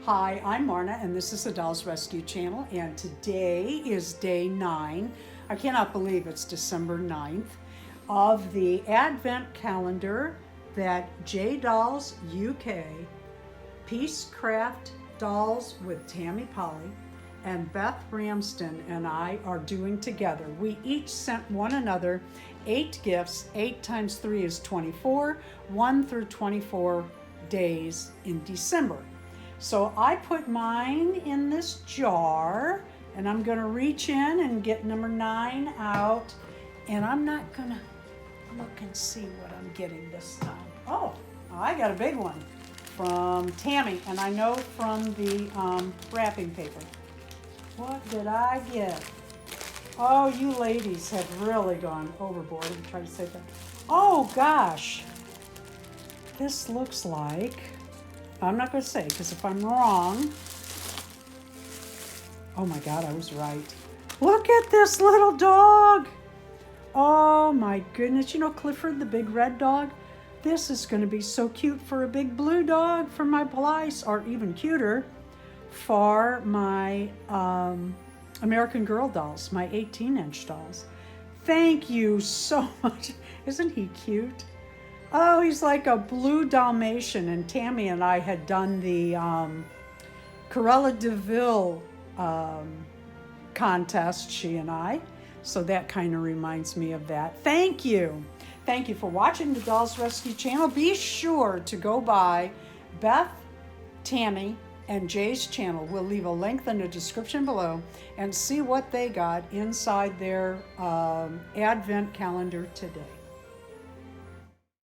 Hi, I'm Marna, and this is the Dolls Rescue Channel, and today is day 9. I cannot believe it's December 9th of the Advent calendar that J Dolls UK, Peacecraft Dolls with Tammy Powley, and Beth Ramsden and I are doing together. We each sent one another 8 gifts. 8 times 3 is 24, 1 through 24 days in December. So I put mine in this jar, and I'm gonna reach in and get number 9 out, and I'm not gonna look and see what I'm getting this time. Oh, I got a big one from Tammy, and I know from the wrapping paper. What did I get? Oh, you ladies have really gone overboard. I'm trying to say that. Oh gosh, this looks like, I'm not going to say because if I'm wrong, oh my God, I was right. Look at this little dog. Oh my goodness. You know Clifford, the big red dog? This is going to be so cute for a big blue dog for my Blythe, or even cuter for my American Girl dolls, my 18-inch dolls. Thank you so much. Isn't he cute? Oh, he's like a blue Dalmatian, and Tammy and I had done the Cruella de Vil contest, she and I, so that kind of reminds me of that. Thank you. Thank you for watching the Dolls Rescue Channel. Be sure to go by Beth, Tammy, and Jay's channel. We'll leave a link in the description below and see what they got inside their Advent calendar today.